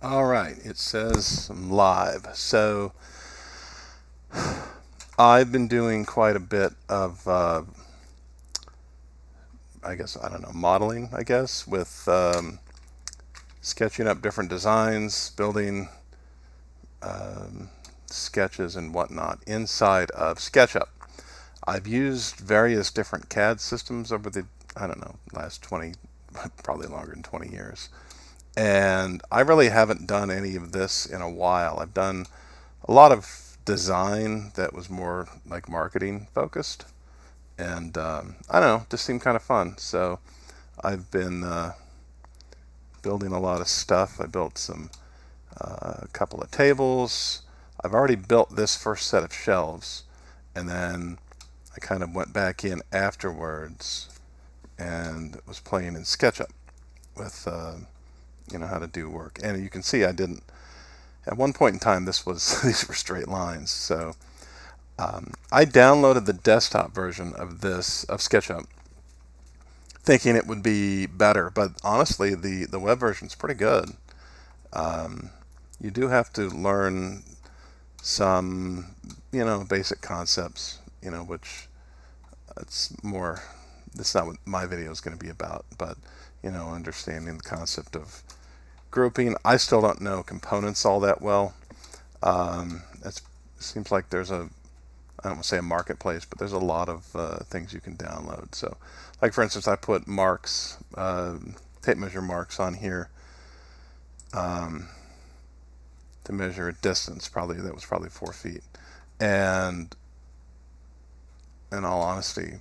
All right, it says I'm live. So I've been doing quite a bit of, I guess, I don't know, modeling, I guess, with sketching up different designs, building um, sketches and whatnot inside of Sketchup. I've used various different CAD systems over the, I don't know, last 20, probably longer than 20 years. And I really haven't done any of this in a while. I've done a lot of design that was more like marketing focused, and I don't know, just seemed kind of fun. So I've been building a lot of stuff. I built a couple of tables. I've already built this first set of shelves, and then I kind of went back in afterwards and was playing in SketchUp with how to do work. And you can see I didn't. At one point in time, this was these were straight lines. So I downloaded the desktop version of this of SketchUp, thinking it would be better, but honestly, the web version is pretty good. Um, you do have to learn some, basic concepts, which it's more. That's not what my video is going to be about, but understanding the concept of grouping. I still don't know components all that well. It seems like there's I don't want to say a marketplace, but there's a lot of things you can download. So, like for instance, I put marks, tape measure marks on here um, to measure a distance. Probably that was probably 4 feet. And in all honesty,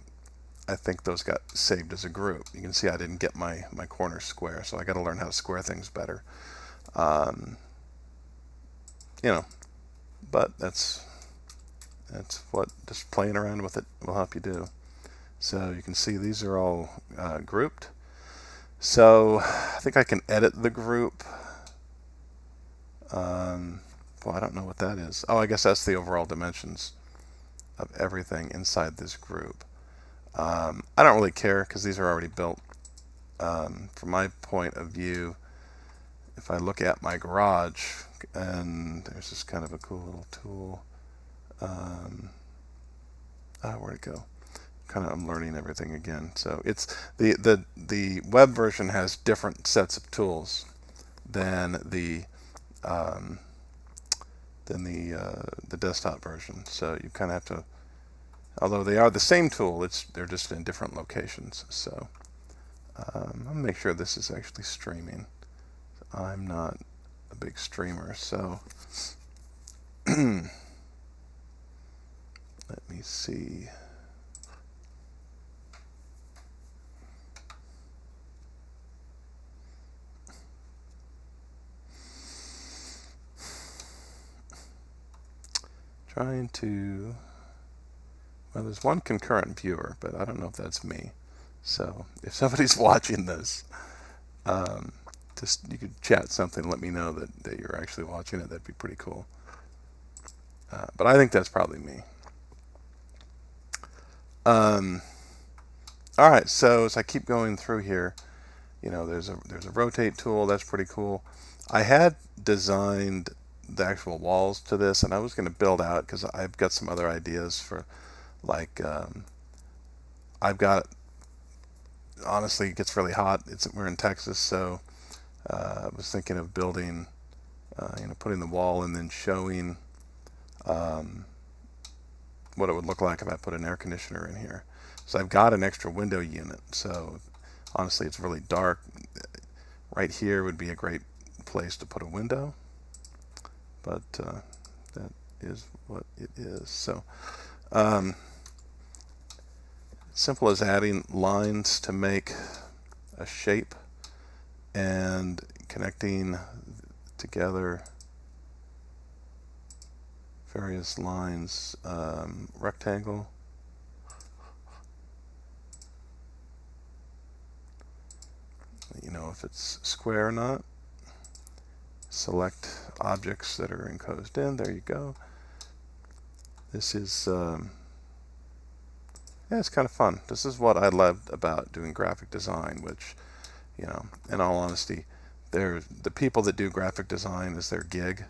I think those got saved as a group. You can see I didn't get my corner square, so I got to learn how to square things better. Um, you know, but that's what just playing around with it will help you do. So you can see these are all grouped. So I think I can edit the group. Um, well, I don't know what that is. Oh, I guess that's the overall dimensions of everything inside this group. I don't really care because these are already built. From my point of view, if I look at my garage, and there's this kind of a cool little tool. Where'd it go? Kind of I'm learning everything again. So it's the web version has different sets of tools than um, the desktop version. So you kind of have to, although they are the same tool, they're just in different locations. So I'll make sure this is actually streaming. I'm not a big streamer, so let me see. Trying to. Well, there's one concurrent viewer, but I don't know if that's me. So if somebody's watching this, um, just you could chat something, let me know that you're actually watching it. That'd be pretty cool. But I think that's probably me. Um, all right, so as I keep going through here, there's a rotate tool. That's pretty cool. I had designed the actual walls to this, and I was going to build out because I've got some other ideas for like I've got honestly it gets really hot. We're in Texas, so I was thinking of building, putting the wall and then showing um, what it would look like if I put an air conditioner in here. So I've got an extra window unit. So honestly, it's really dark. Right here would be a great place to put a window, but that is what it is. So um, simple as adding lines to make a shape and connecting together various lines. Rectangle. If it's square or not. Select objects that are enclosed in. There you go. This is, yeah, it's kind of fun. This is what I loved about doing graphic design, which, in all honesty, the people that do graphic design is their gig.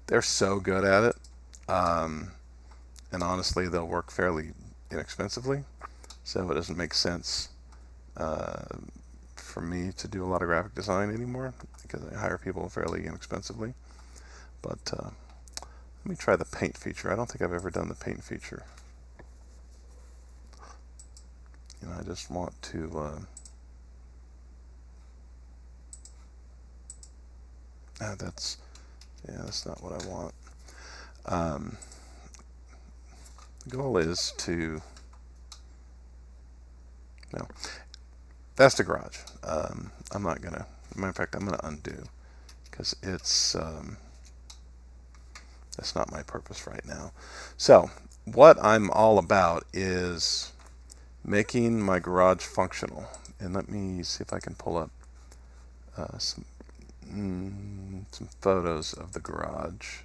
They're so good at it, and honestly, they'll work fairly inexpensively. So it doesn't make sense uh, for me to do a lot of graphic design anymore because I hire people fairly inexpensively. But let me try the paint feature. I don't think I've ever done the paint feature. I just want to. That's not what I want. Um, the goal is to. No, that's the garage. I'm not gonna. Matter of fact, I'm gonna undo because that's not my purpose right now. So what I'm all about is making my garage functional. And let me see if I can pull up some photos of the garage.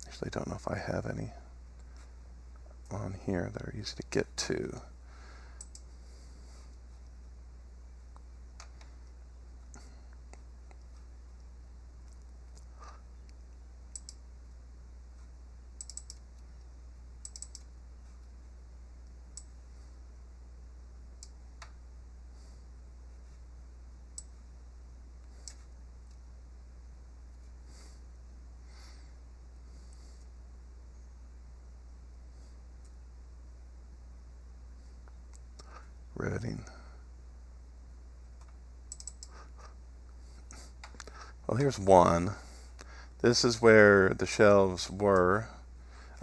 Actually, I don't know if I have any on here that are easy to get to. Riveting. Well, here's one. This is where the shelves were.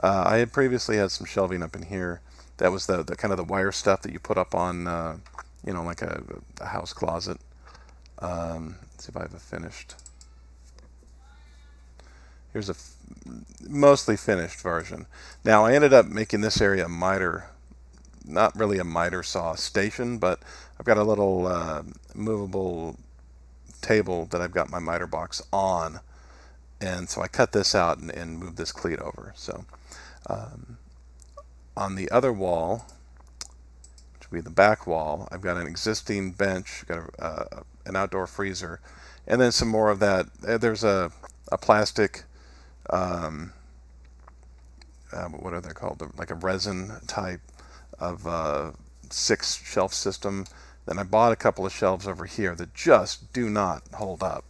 I had previously had some shelving up in here. That was the kind of the wire stuff that you put up on, like a house closet. Let's see if I have a finished. Here's a mostly finished version. Now I ended up making this area a miter, not really a miter saw station, but I've got a little movable table that I've got my miter box on, and so I cut this out and moved this cleat over. So on the other wall, which would be the back wall, I've got an existing bench, got an outdoor freezer, and then some more of that. There's a plastic, what are they called? Like a resin type of 6 shelf system. Then I bought a couple of shelves over here that just do not hold up.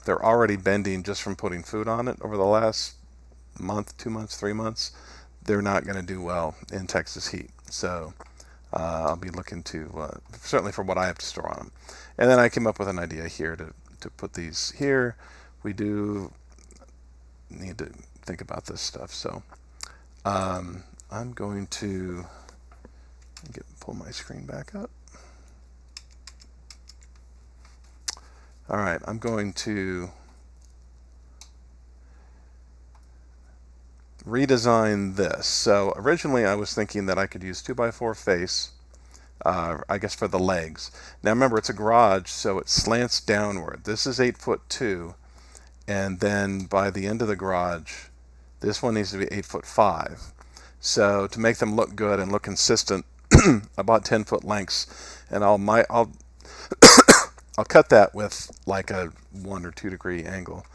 They're already bending just from putting food on it over the last month, 2 months, 3 months. They're not going to do well in Texas heat. So I'll be looking to, certainly for what I have to store on them. And then I came up with an idea here to put these here. We do need to think about this stuff. So I'm going to pull my screen back up. All right, I'm going to redesign this. So originally I was thinking that I could use 2x4 face, I guess for the legs. Now remember, it's a garage, so it slants downward. This is 8'2", and then by the end of the garage, this one needs to be 8'5". So to make them look good and look consistent, I bought 10-foot lengths, and I'll cut that with like a 1 or 2 degree angle.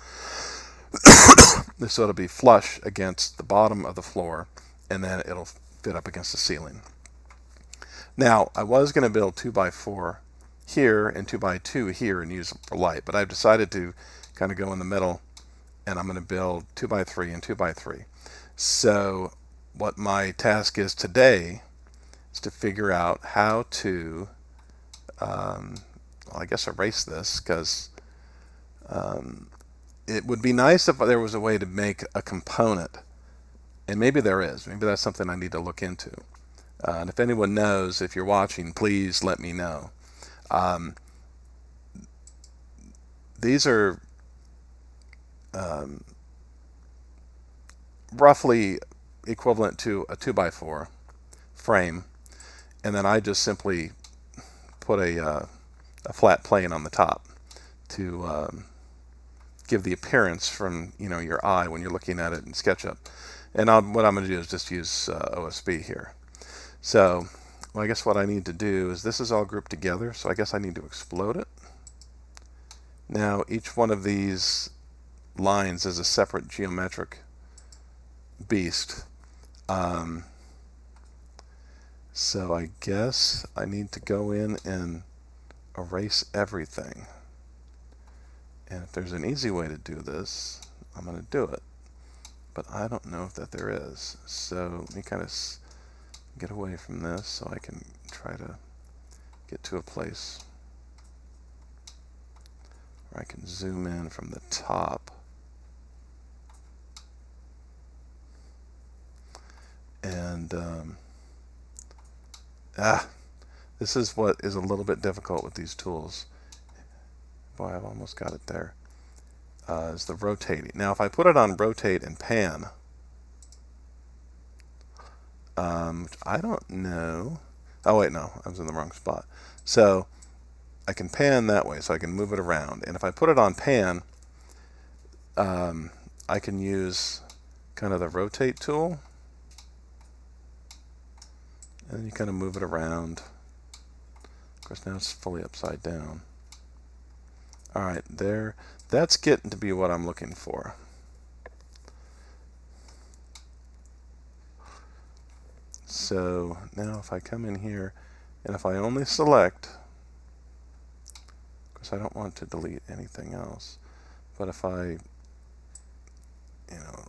So it'll be flush against the bottom of the floor, and then it'll fit up against the ceiling. Now, I was going to build 2x4 here and 2x2 here and use them for light, but I've decided to kind of go in the middle, and I'm going to build 2x3 and 2x3. So what my task is today is to figure out how to, I guess, erase this, because it would be nice if there was a way to make a component, and maybe there is. Maybe that's something I need to look into. And if anyone knows, if you're watching, please let me know. These are roughly equivalent to a 2x4 frame, and then I just simply put a flat plane on the top to give the appearance from your eye when you're looking at it in SketchUp. And what I'm going to do is just use OSB here. So, well, I guess what I need to do is this is all grouped together, so I guess I need to explode it. Now, each one of these lines is a separate geometric beast. So I guess I need to go in and erase everything. And if there's an easy way to do this, I'm going to do it. But I don't know if that there is. So let me kind of get away from this so I can try to get to a place where I can zoom in from the top. And this is what is a little bit difficult with these tools. Boy, I've almost got it there. Is the rotating. Now, if I put it on rotate and pan, I don't know. Oh wait, no, I was in the wrong spot. So I can pan that way, so I can move it around. And if I put it on pan, I can use kind of the rotate tool, and then you kind of move it around. Of course, now it's fully upside down. All right, there. That's getting to be what I'm looking for. So now if I come in here, and if I only select, because I don't want to delete anything else, but if I,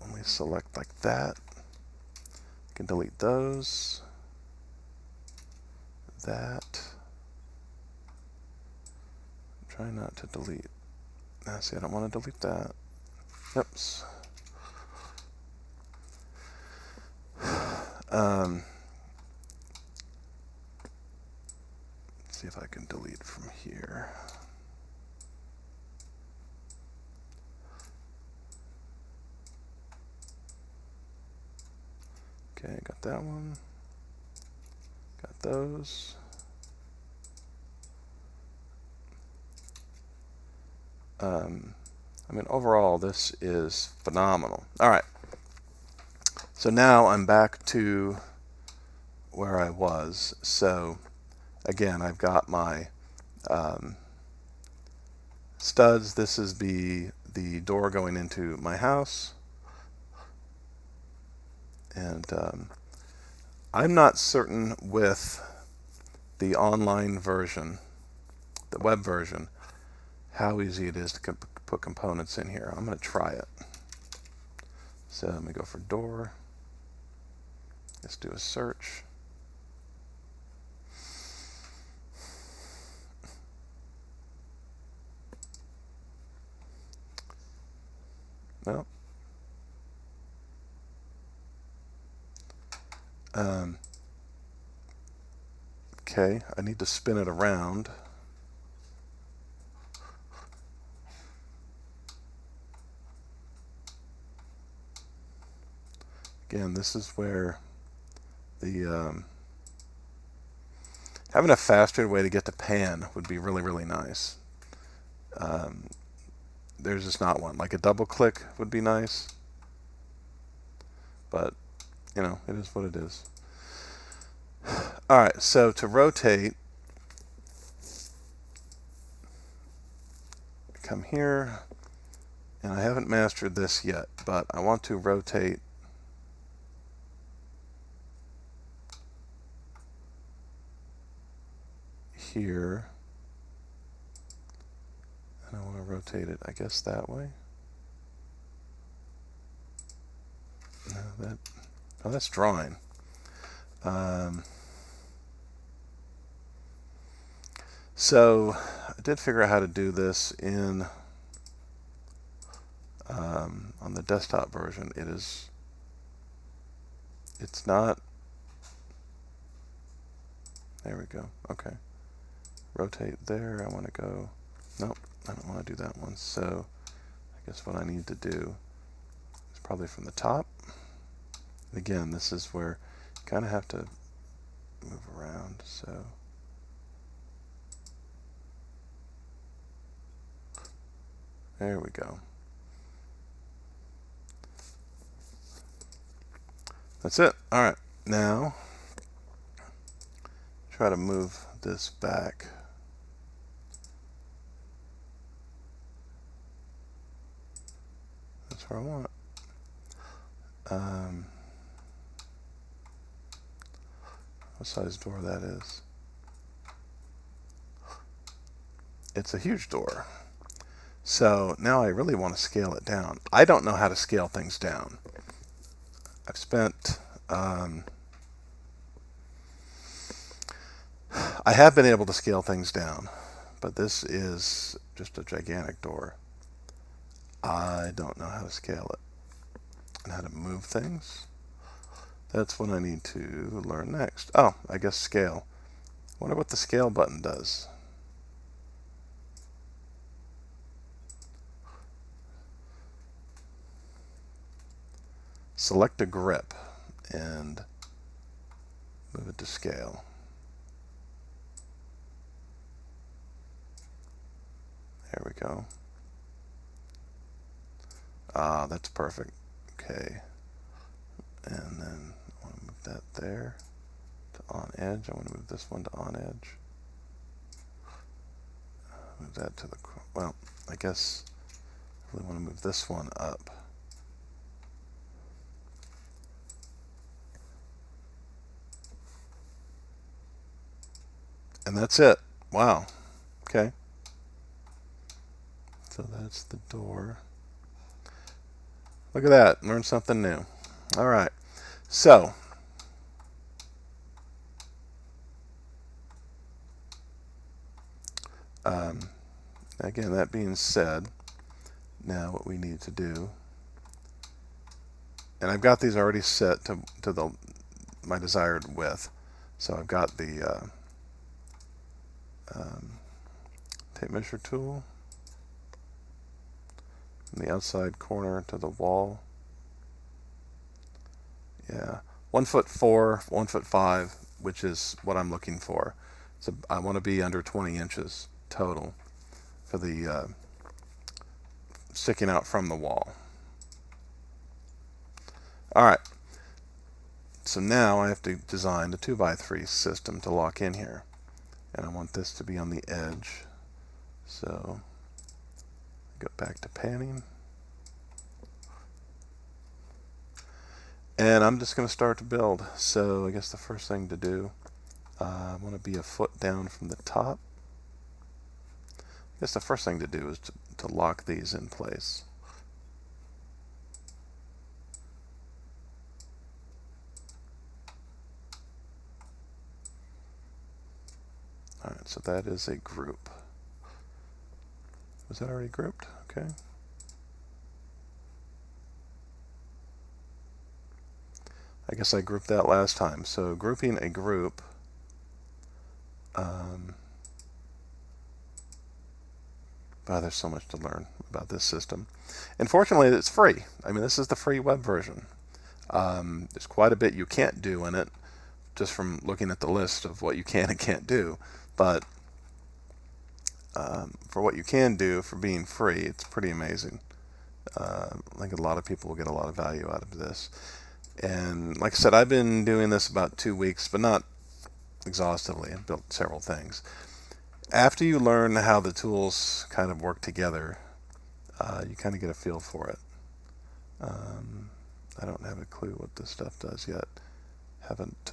only select like that, I can delete those, that. Try not to delete. Now, see, I don't want to delete that. Oops. Let's see if I can delete from here. Okay, got that one. Got those. I mean, overall, this is phenomenal. All right. So now I'm back to where I was. So again, I've got my studs. This is the door going into my house. And I'm not certain with the online version, the web version, how easy it is to put components in here. I'm going to try it. So let me go for door. Let's do a search. Well, okay, I need to spin it around. Again, this is where the having a faster way to get to pan would be really, really nice. There's just not one. Like a double click would be nice, but it is what it is. All right, so to rotate, come here, and I haven't mastered this yet, but I want to rotate here, and I want to rotate it, I guess, that way. No, that's drawing. So I did figure out how to do this in on the desktop version. It's not. There we go. Okay. Rotate there. I want to go. Nope, I don't want to do that one. So I guess what I need to do is probably from the top. Again, this is where you kind of have to move around. So there we go. That's it. All right. Now, try to move this back. That's where I want it. What size door that is? It's a huge door. So now I really want to scale it down. I don't know how to scale things down. I've spent, I have been able to scale things down, but this is just a gigantic door. I don't know how to scale it and how to move things. That's what I need to learn next. Oh, I guess scale. Wonder what the scale button does. Select a grip and move it to scale. There we go. Ah, that's perfect. Okay. And then I want to move that there to on edge. I want to move this one to on edge. Move that to the, well, I guess I really want to move this one up. And that's it. Wow. Okay. So that's the door. Look at that. Learn something new. All right. So, again, that being said, now what we need to do, and I've got these already set to my desired width. So I've got the tape measure tool from the outside corner to the wall. Yeah, 1'4", 1'5", which is what I'm looking for. So I want to be under 20 inches total for the sticking out from the wall. All right. So now I have to design the 2x3 system to lock in here. And I want this to be on the edge. So go back to panning. And I'm just going to start to build. So I guess the first thing to do, I want to be a foot down from the top. I guess the first thing to do is to lock these in place. Alright, so that is a group. Was that already grouped? Okay. I guess I grouped that last time. So grouping a group, there's so much to learn about this system. And fortunately, it's free. I mean, this is the free web version. There's quite a bit you can't do in it, just from looking at the list of what you can and can't do. But for what you can do, for being free, it's pretty amazing. I think a lot of people will get a lot of value out of this. And like I said, I've been doing this about 2 weeks, but not exhaustively. I've built several things. After you learn how the tools kind of work together, you kind of get a feel for it. I don't have a clue what this stuff does yet. Haven't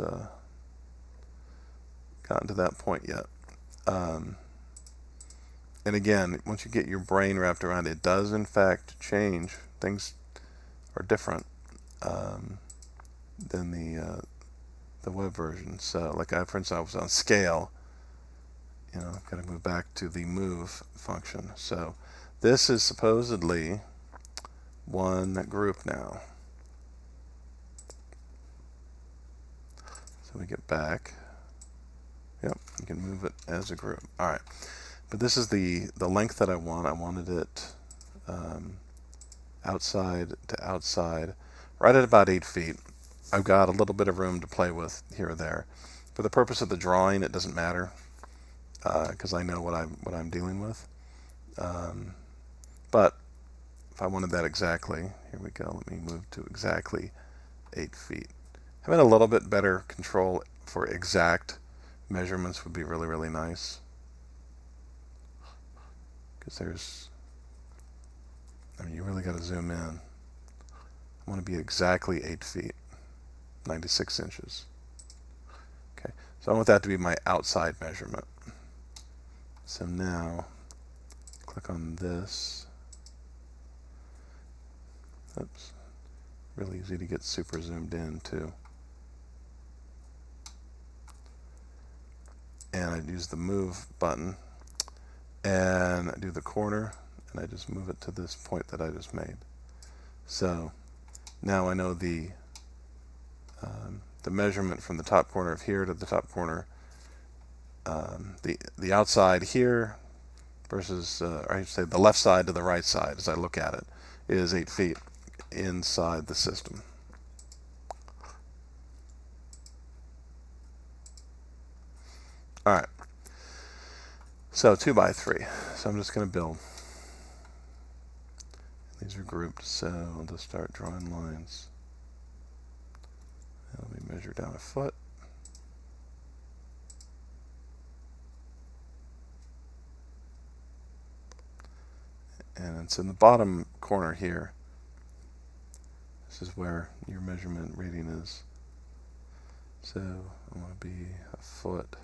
gotten to that point yet. And again, once you get your brain wrapped around it, it does in fact change. Things are different than the web version. So, like for instance, I was on scale. I've got to move back to the move function. So, this is supposedly one group now. So we get back. Yep, you can move it as a group. All right, but this is the length that I want. I wanted it outside to outside, right at about 8 feet. I've got a little bit of room to play with here or there. For the purpose of the drawing, it doesn't matter because I know what I'm dealing with. But if I wanted that exactly, here we go. Let me move to exactly 8 feet. Having a little bit better control for exact measurements would be really, really nice. Because you really got to zoom in. I want to be exactly 8 feet, 96 inches. Okay, so I want that to be my outside measurement. So now, click on this. Oops, really easy to get super zoomed in too. And I use the move button, and I do the corner, and I just move it to this point that I just made. So now I know the measurement from the top corner of here to the top corner, the outside here versus, or I should say the left side to the right side as I look at it, is 8 feet inside the system. All right. So 2 by 3. So I'm just going to build. These are grouped, so I'll just start drawing lines. Let me measure down a foot. And it's in the bottom corner here. This is where your measurement reading is. So I want to be a foot.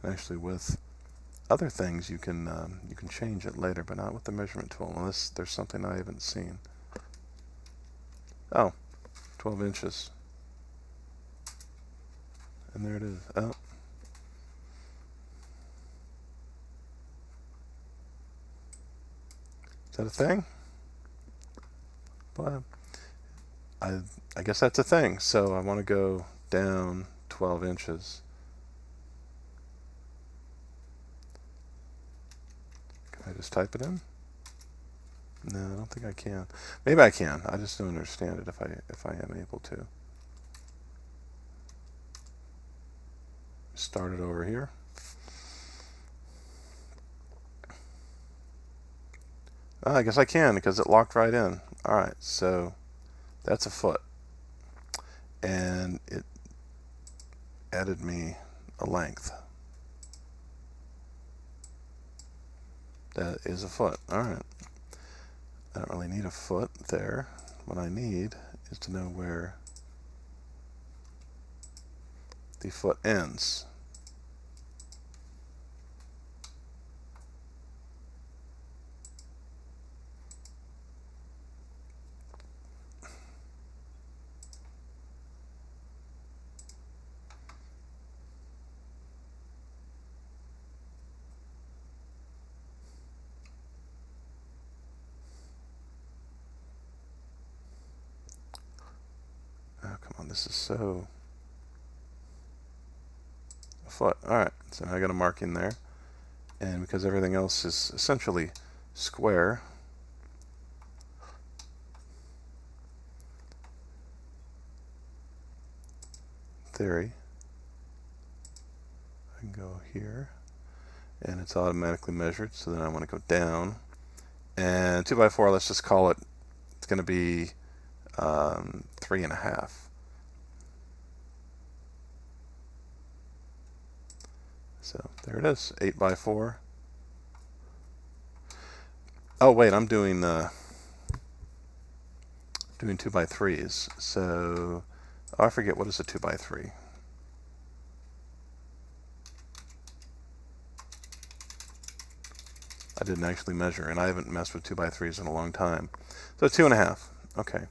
And actually, with other things, you can change it later, but not with the measurement tool, unless there's something I haven't seen. Oh, 12 inches. And there it is. Oh. Is that a thing? Well, I guess that's a thing. So I want to go down 12 inches. Can I just type it in? No, I don't think I can. Maybe I can. I just don't understand it if I am able to. Start it over here. Oh, I guess I can because it locked right in. All right, so that's a foot. And it added me a length. That is a foot. All right. I don't really need a foot there. What I need is to know where the foot ends. Oh, come on, this is so... a foot. Alright, so now I got a mark in there. And because everything else is essentially square, theory, I can go here, and it's automatically measured, so then I want to go down. And 2 by 4, let's just call it, it's going to be 3.5. So there it is, 8 by 4. Oh wait, I'm doing 2 by 3s. So I forget, what is a 2 by 3? I didn't actually measure, and I haven't messed with 2 by 3s in a long time. So 2.5. Okay,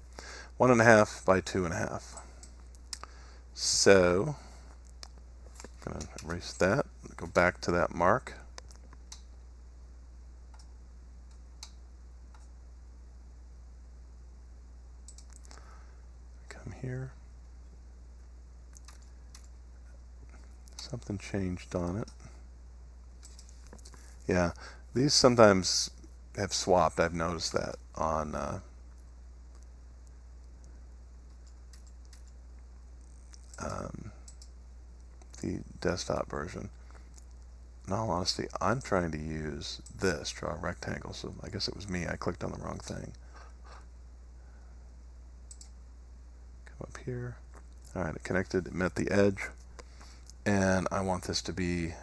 1.5 by 2.5. So I'm going to erase that. Go back to that mark. Come here. Something changed on it. Yeah, these sometimes have swapped. I've noticed that on the desktop version. In all honesty, I'm trying to use this, draw a rectangle, so I guess it was me. I clicked on the wrong thing. up here. All right, it connected, it met the edge, and I want this to be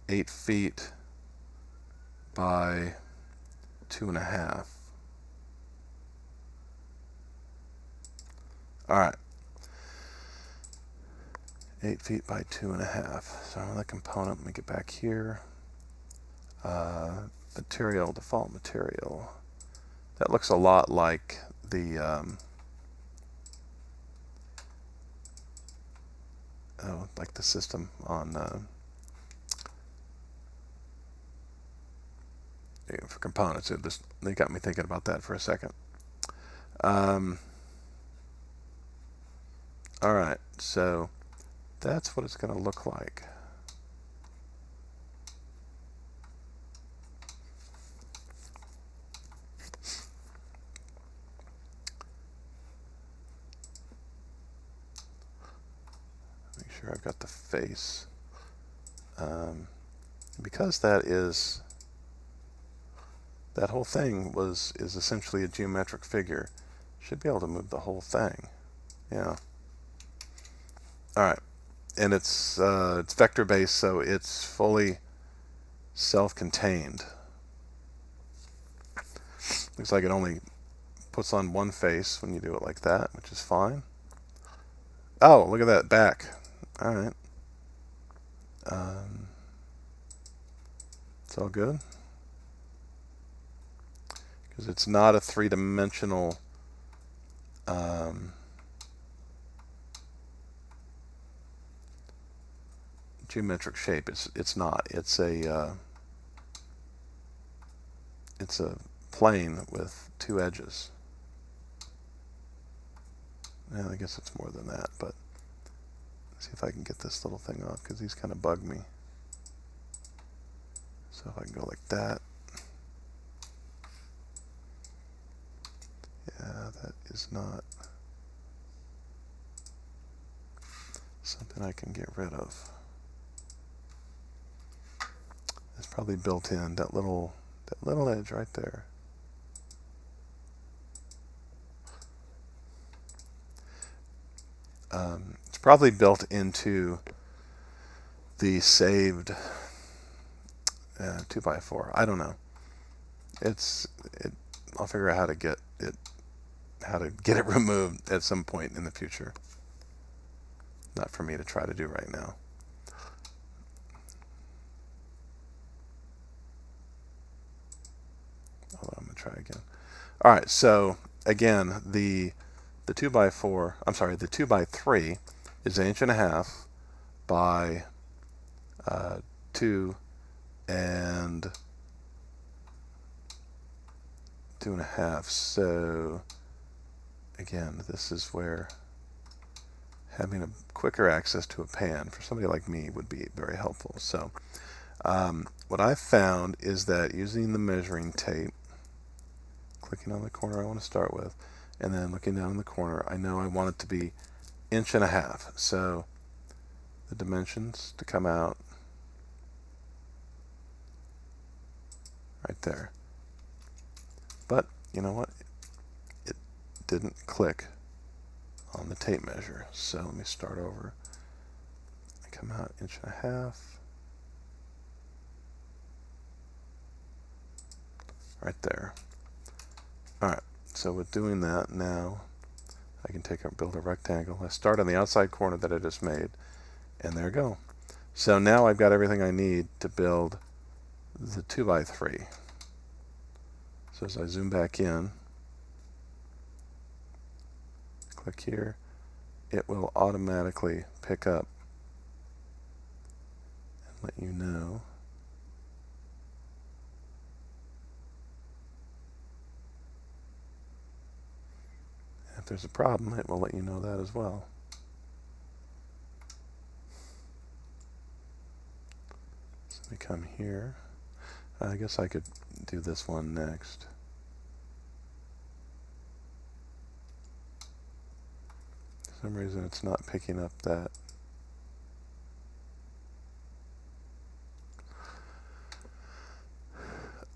8 feet by 2.5. All right, 8 feet by 2.5. So on the component, let me get back here. Material, default material. That looks a lot like the like the system on for components. They got me thinking about that for a second. All right, so that's what it's going to look like. Make sure I've got the face. Because that whole thing is essentially a geometric figure, should be able to move the whole thing. Yeah. All right, and it's vector based, so it's fully self-contained. Looks like it only puts on one face when you do it like that, which is fine. Oh, look at that back. All right. It's all good. Because it's not a three-dimensional geometric shape. It's not. It's a plane with 2 edges. Yeah, I guess it's more than that, but let's see if I can get this little thing off, because these kind of bug me. So if I can go like that. Yeah, that is not something I can get rid of. It's probably built in, that little edge right there. It's probably built into the saved 2x4. I don't know. I'll figure out how to get it removed at some point in the future. Not for me to try to do right now. Hold on, I'm gonna try again. All right, so again, the 2x4, I'm sorry, the 2x3 is 1.5 inches by 2 and 2.5. So again, this is where having a quicker access to a pan for somebody like me would be very helpful. So what I found is that using the measuring tape, clicking on the corner I want to start with, and then looking down in the corner, I know I want it to be 1.5 inches. So the dimensions to come out right there. But you know what? It didn't click on the tape measure. So let me start over. I come out 1.5 inches. Right there. All right. So with doing that, now I can build a rectangle. I start on the outside corner that I just made, and there we go. So now I've got everything I need to build the 2x3. So as I zoom back in, click here, it will automatically pick up and let you know if there's a problem. It will let you know that as well. So let me come here. I guess I could do this one next. For some reason it's not picking up that.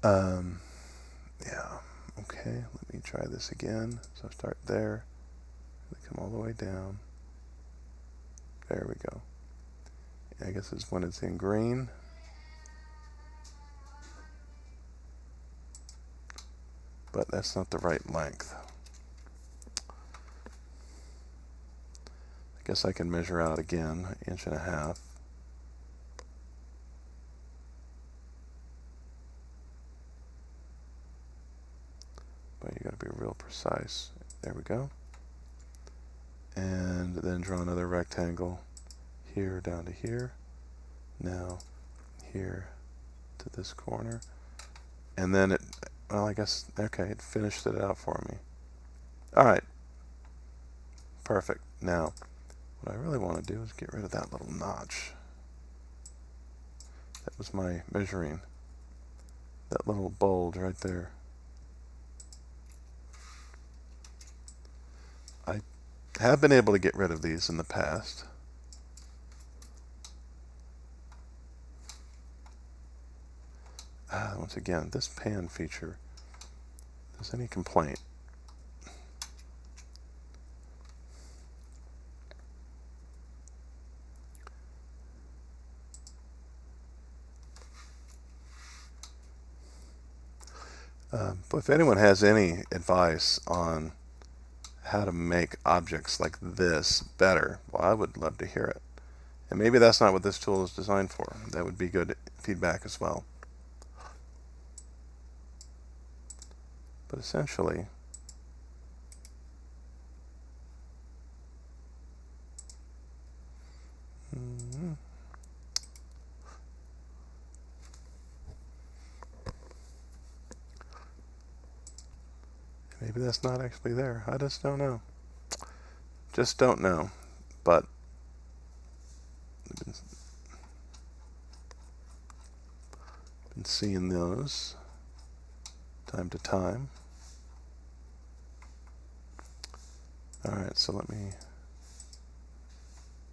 Yeah, okay, let me try this again. So start there, come all the way down. There we go. I guess it's when it's in green. But that's not the right length. I guess I can measure out again, 1.5 inches. But you got to be real precise. There we go. And then draw another rectangle here down to here. Now here to this corner. And then it, well, I guess, okay, it finished it out for me. All right. Perfect. Now, what I really want to do is get rid of that little notch. That was my measuring. That little bulge right there. I have been able to get rid of these in the past. Once again, this pan feature, if there's any complaint, but if anyone has any advice on how to make objects like this better, well, I would love to hear it. And maybe that's not what this tool is designed for. That would be good feedback as well. But essentially, maybe that's not actually there. I just don't know. Just don't know. But I've been seeing those time to time. Alright, so let me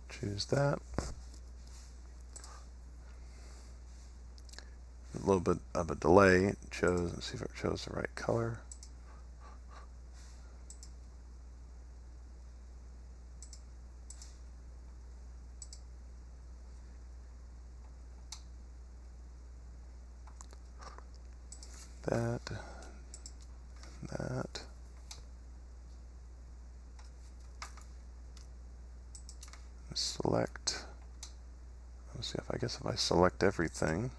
choose that. A little bit of a delay. Let's see if it chose the right color. That. Select. Let's see I guess if I select everything,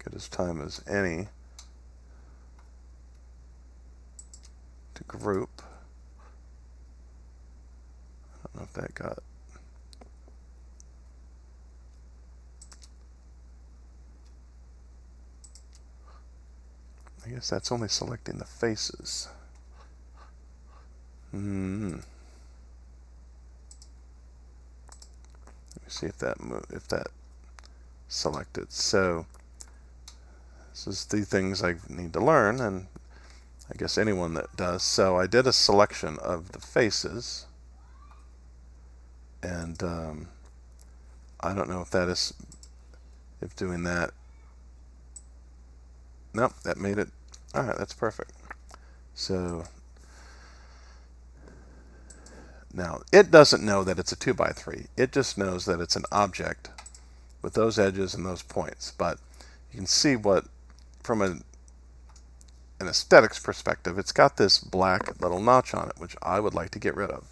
good as time as any to group. I don't know if that got. I guess that's only selecting the faces. Let me see if that selected. So this is the things I need to learn, and I guess anyone that does. So I did a selection of the faces, and I don't know if doing that. Nope, that made it. All right, that's perfect. So now it doesn't know that it's a 2x3. It just knows that it's an object with those edges and those points. But you can see what, from an aesthetics perspective, it's got this black little notch on it, which I would like to get rid of.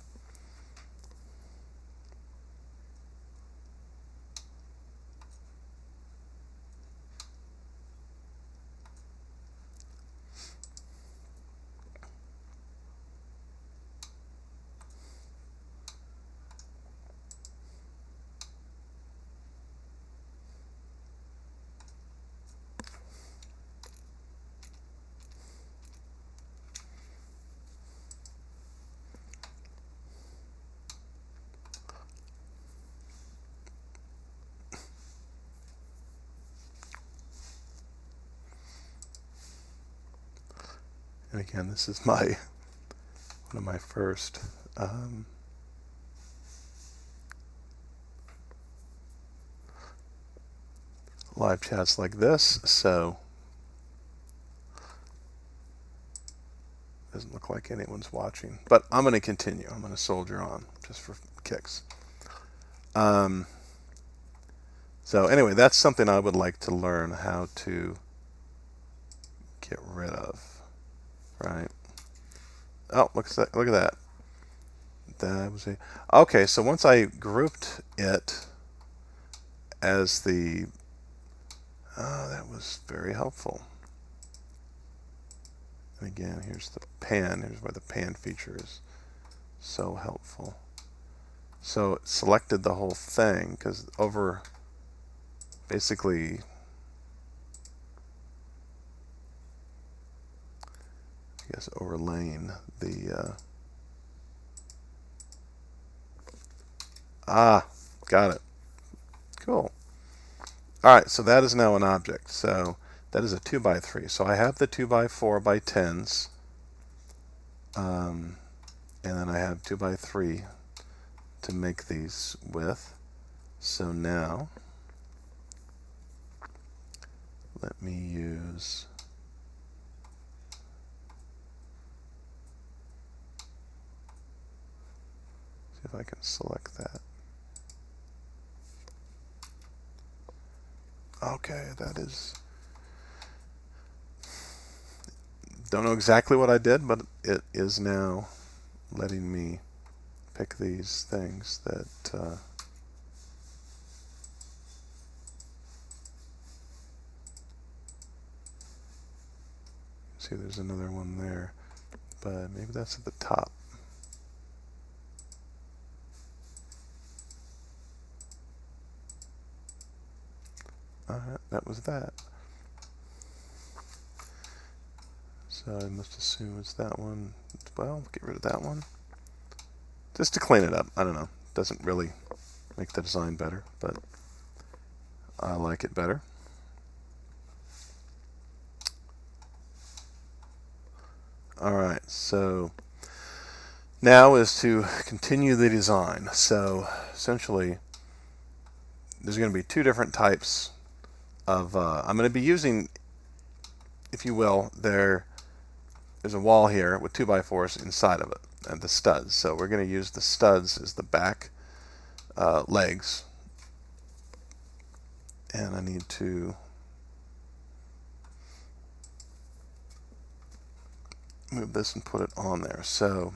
And again, this is one of my first live chats like this, so Doesn't look like anyone's watching, but I'm going to continue. I'm going to soldier on just for kicks. So anyway, that's something I would like to learn how to get rid of, right? Oh, look at that! Look at that. That was okay. So once I grouped it as the, that was very helpful. And again, here's the pan. Here's where the pan feature is so helpful. So it selected the whole thing because over basically, I guess overlaying the got it. Cool. All right, so that is now an object. So that is a 2x3. So I have the 2x4x10s, and then I have 2x3 to make these with. So now let me use see if I can select that. Okay, that is, don't know exactly what I did, but it is now letting me pick these things that see there's another one there, but maybe that's at the top. Alright, that was that. So I must assume it's that one. Well, get rid of that one. Just to clean it up. I don't know. Doesn't really make the design better, but I like it better. Alright, so now is to continue the design. So essentially, there's going to be two different types of, I'm going to be using, if you will, there's a wall here with 2x4s inside of it, and the studs. So we're going to use the studs as the back legs, and I need to move this and put it on there. So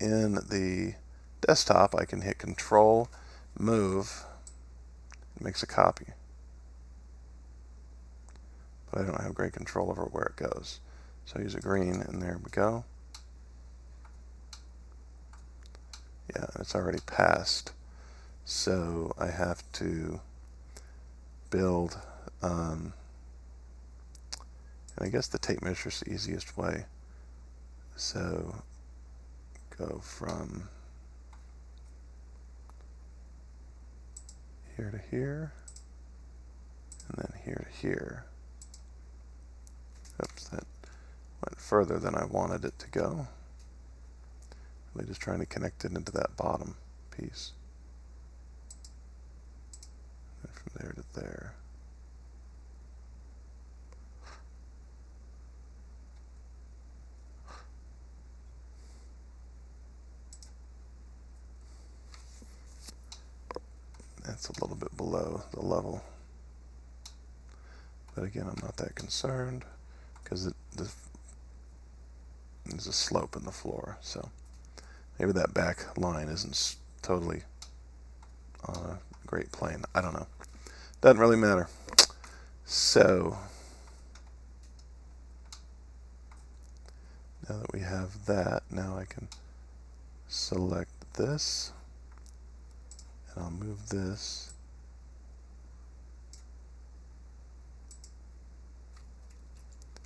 in the desktop, I can hit Control, Move, it makes a copy. But I don't have great control over where it goes. So I use a green, and there we go. Yeah, it's already passed. So I have to build, and I guess the tape measure is the easiest way. So go from here to here, and then here to here. Oops, that went further than I wanted it to go. Really just trying to connect it into that bottom piece. And from there to there. That's a little bit below the level. But again, I'm not that concerned because there's a slope in the floor. So maybe that back line isn't totally on a great plane. I don't know. Doesn't really matter. So now that we have that, now I can select this, and I'll move this.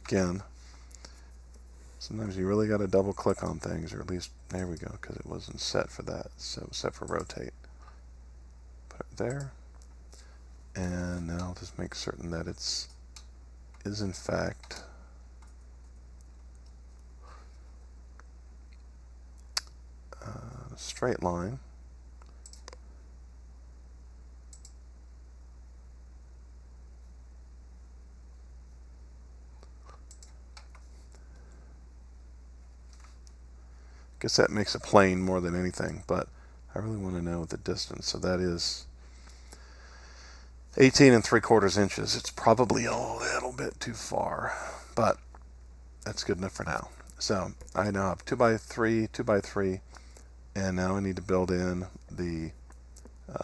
Again, sometimes you really got to double click on things, or at least, there we go, because it wasn't set for that. So it was set for rotate. Put it there. And now I'll just make certain that is in fact a straight line. guess that makes a plane more than anything, but I really want to know the distance. So that is 18 3/4 inches. It's probably a little bit too far, but that's good enough for now. So I now have 2 by 3, 2 by 3, and now I need to build in the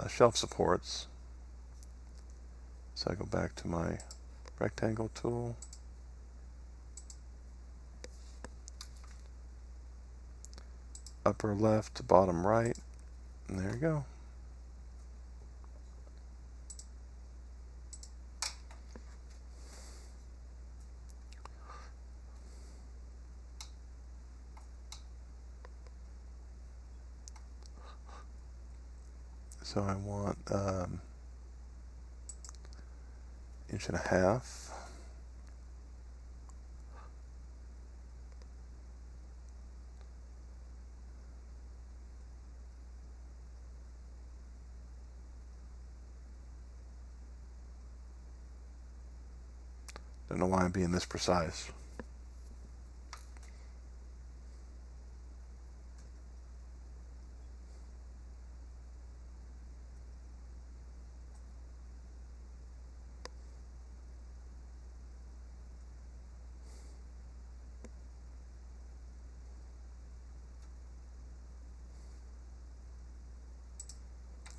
shelf supports. So I go back to my rectangle tool. Upper left to bottom right, and there you go. So I want 1.5 inches. Don't know why I'm being this precise.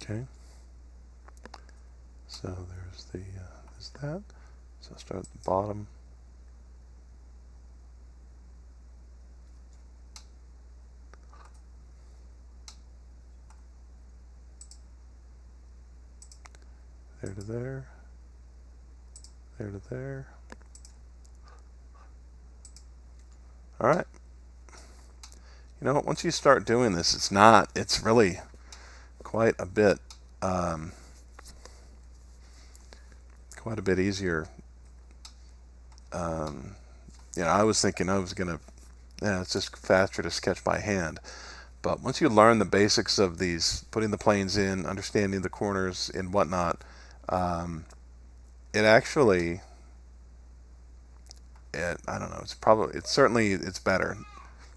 Okay. So there's that. So I'll start at the bottom. There to there. There to there. All right. You know, once you start doing this, it's really quite a bit easier. I was thinking it's just faster to sketch by hand. But once you learn the basics of these, putting the planes in, understanding the corners and whatnot, it actually, I don't know, it's better.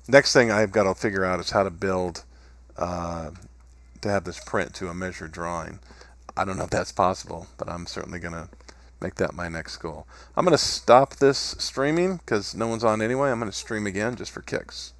Next thing I've got to figure out is how to build, to have this print to a measured drawing. I don't know if that's possible, but I'm certainly going to make that my next goal. I'm going to stop this streaming because no one's on anyway. I'm going to stream again just for kicks.